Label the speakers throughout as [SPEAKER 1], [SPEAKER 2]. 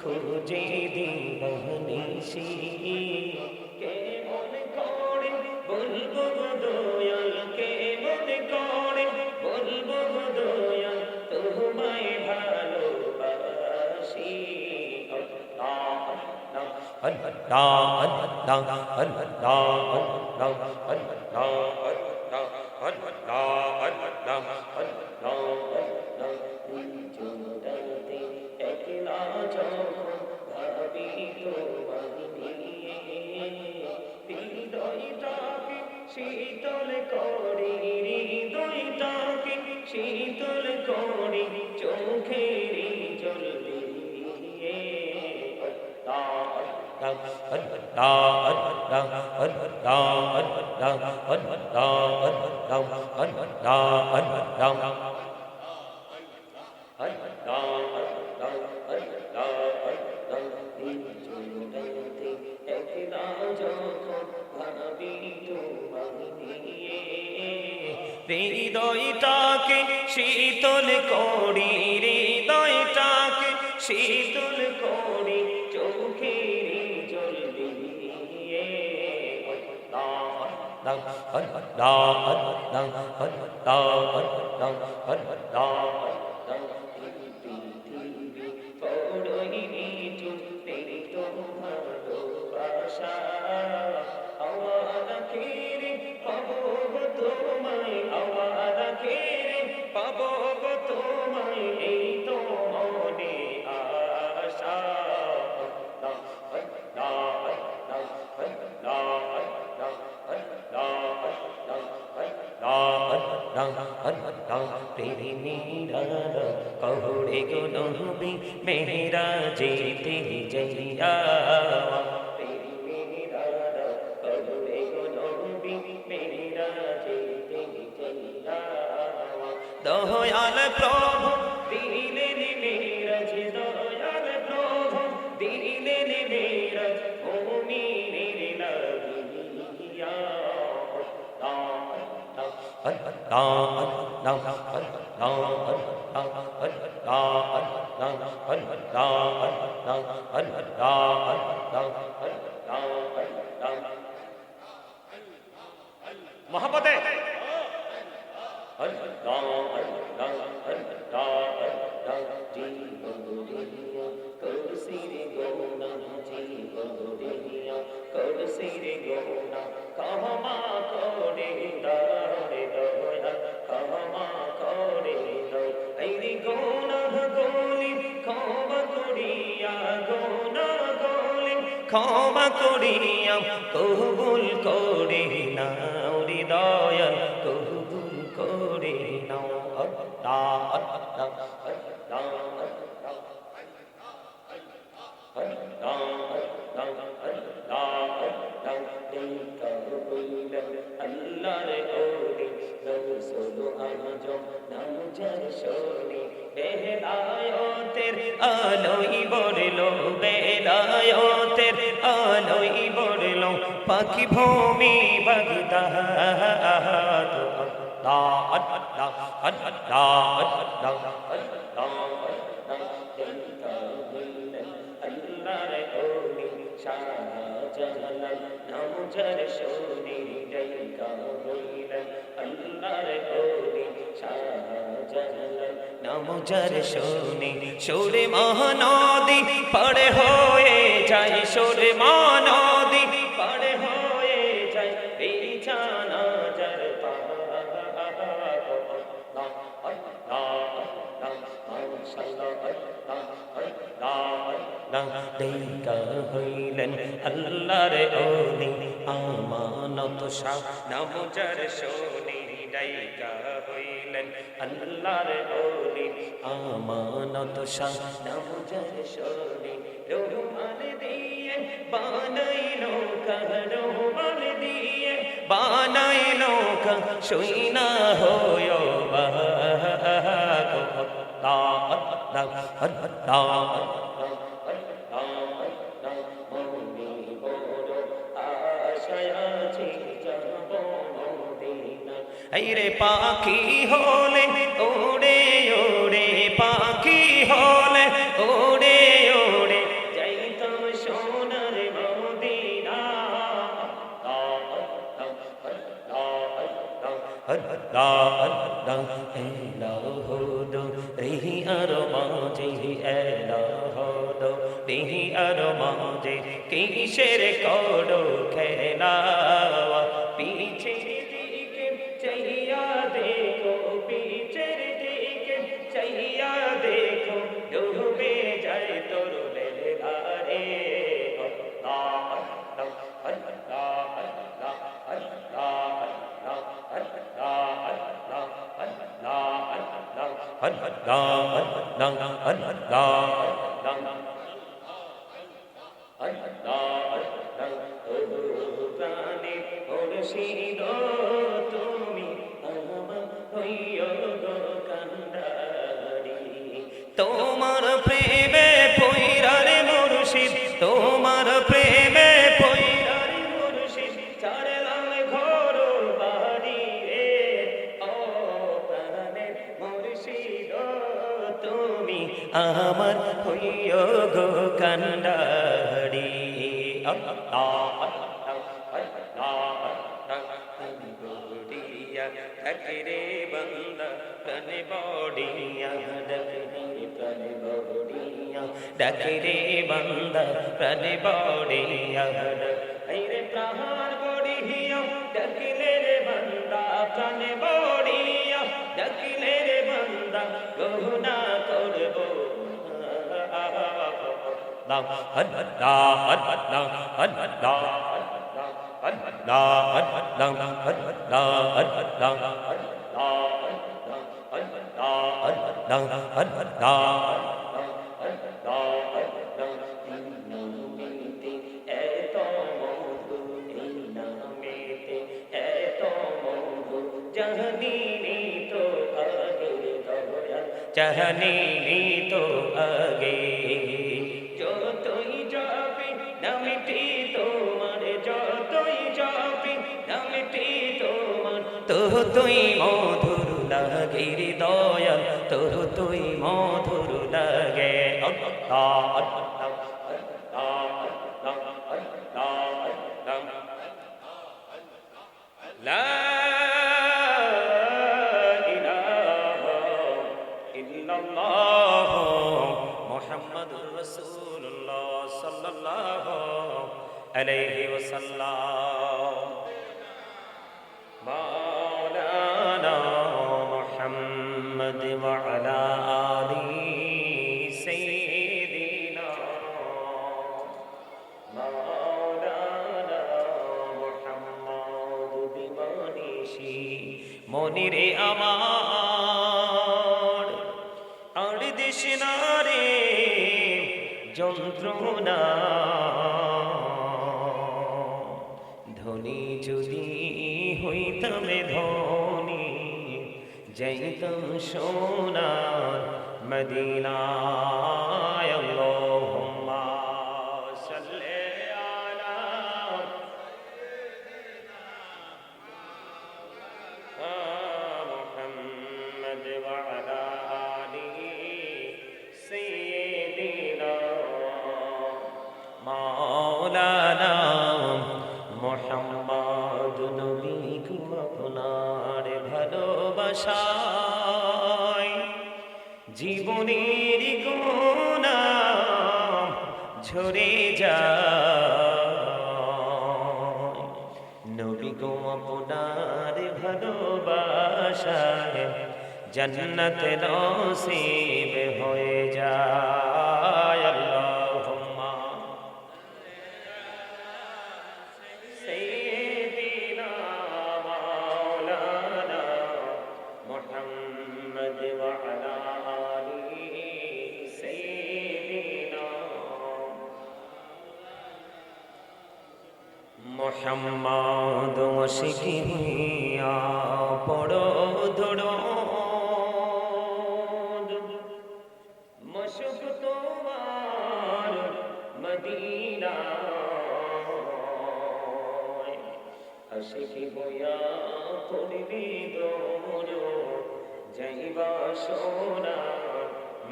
[SPEAKER 1] খুঁজে দিবানিশি কেমন করে বলবো গো দয়াল কেমন করে বলবো গো দয়াল তোমায় ভালোবাসি শীতল করি হৃদয়টাকে শীতল করি চোখের জল দিয়ে হৃদয়টাকে শীতল করি হৃদয়টাকে শীতল করি চোখের জল দিয়ে পাবো গো তোমায় এই তো মনে আশা কহুড়ে গো নবী মেরা যেতে যাইয়া দয়াল প্রভু দিলেন মেরাজ দয়াল প্রভু দিলেন মেরাজ মুমিনের লাগিয়া মোহাম্মদে ক্ষমা করে দারে দয়া ক্ষমা করে দাও এই গুনাহ গলি ক্ষমা করিয়া গুনাহ গলি ক্ষমা করিয়া কবুল করে নাও হৃদয়া কবুল করে নাও আল্লাহর ওলি রসুল আজম নাম যার শোনে বেলায়েতের আলোই বড়লো বেলায়েতের আলোই বড়লো পাখি ভূমি বাগদাদ নামজার শোনে ডাইকা হইলেন আল্লাহর ওলি শাহজালাল নামজার শোনে সুরে মহানদী পার হয়ে যায় সুরে মহানদী পার হয়ে যায় এই জানাজার দেইকা হইলেন আল্লাহর ওলি আমানত শাহ নামজার শোনে ডাইকা হইলেন আল্লাহর ওলি আমানত শাহ নামজার শোনে রুমাল দিয়ে বানাইলো রুমাল দিয়ে বানাইলো শুইনা হয় রে পাখি হলে ওড়ে ওড়ে পাখি হলে ওড়ে ওড়ে লা ইলাহা ইল্লাহু রিহি আর মাঝে এলাহ রিহি আর মাঝে কিসের করো খেলা পিছে দিকে চাইয়া দেখো পিছের দিকে চাইয়া দেখো ডুবে যায় তোর বেলা রে তুমি আমার হইও গো কান্ডারি তোমার প্রেমে পয়রারে মুর্শিদ তোমার প্রেমে পয়রারে মুর্শিদ ছাড়লাম ঘর বাড়ি রে ও প্রাণে মুর্শিদ তুমি আমার হইও গো কান্ডারি রে বন্দা প্রাণে বড়িয়া ডাকে রে বন্দা প্রাণে বড়িয়া রে প্রাণ বড়িয়া ডাকিলে রে বন্দা প্রাণে বড়িয়া ডাকিলে রে বন্দা গহনা করব চাহনি তো আগে যতই যাবি নামটি তোমার যতই যাবি নামটি তোমার তো তুই মধুর লাগে দয়াল তো তুই মধুর লাগে লা মুহাম্মাদুর রাসূলুল্লাহ সাল্লাল্লাহু আলাইহি ওয়াসাল্লাম মাওলানা মুহাম্মদ ওয়া আলা আলিহি সাইয়্যিদিনা মাওলানা মুহাম্মদ বিমানিশি মনিরে আমার আর দেশনা রে যন্ত্রণা ধনী যদি হইতাম ধনী যাইতাম সোনার মদিনায় আল্লাহুম্মা সাল্লি আলা মুহাম্মদ ওয়া আলা মাওলানা মুহাম্মদ নবী আপনার ভালোবাসায় জীবনের গুণা ঝরে যায় নবী গো আপনার ভালোবাসায় জন্নত নসিব হয়ে যায় আল্লাহুম্মা সাইয়্যিদিনা মাওলানা মুহাম্মদ ওয়া আলা আলিহি সাইয়্যিদিনা মুহাম্মদ ওয়াশিকিয়া পড়ো ধড়ো মশক তোমার মদিনা আশিকি বয়া পড়বি দৌড় যাইবা সোনা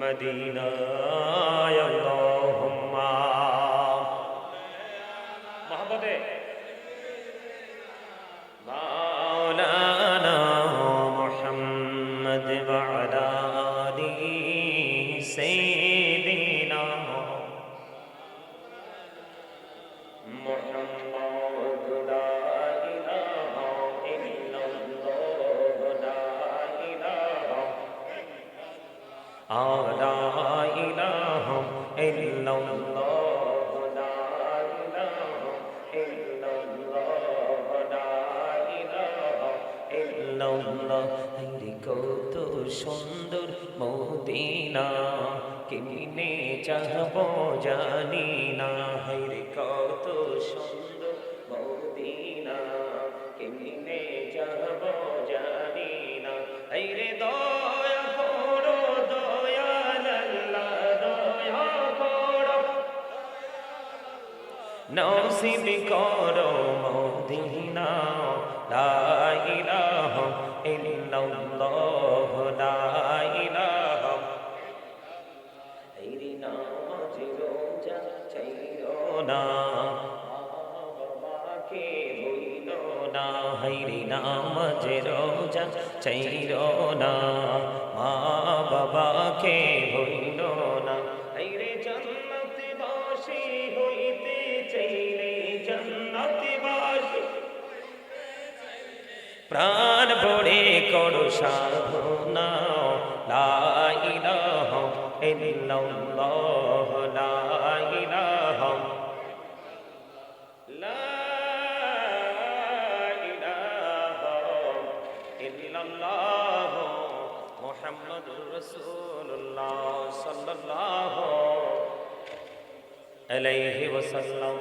[SPEAKER 1] মদিনায় আল্লাহুম্মা মহব্বতে মাওলানা ইল্লাল্লাহ হায়রে কত সুন্দর মদিনা কেমনে চাহবো জানি না হায়রে কত সুন্দর মদিনা কেমনে চাহবো জানি না হায়রে দয়া করো দয়াল আল্লাহ দয়া করো নসিব করো মদিনা লা ইলাহা ইল্লাল্লাহ লা ইলাহা হায়রে নামাজ রোজা চাইরো না বাবাকে হইল না হায়রে নামাজ রোজা চাইরো না মা বাবাকে হইল না হায়রে জান্নাতে বাসী হইতে চাইলে জান্নাতে বাসী প্রাণ ভরে করো সাধনা লা ইলাহা ইল্লাল্লাহ লা ইলাহা লা ইলাহা ইল্লাল্লাহ মুহাম্মাদুর রাসূলুল্লাহ সাল্লাল্লাহু আলাইহি ওয়াসাল্লাম।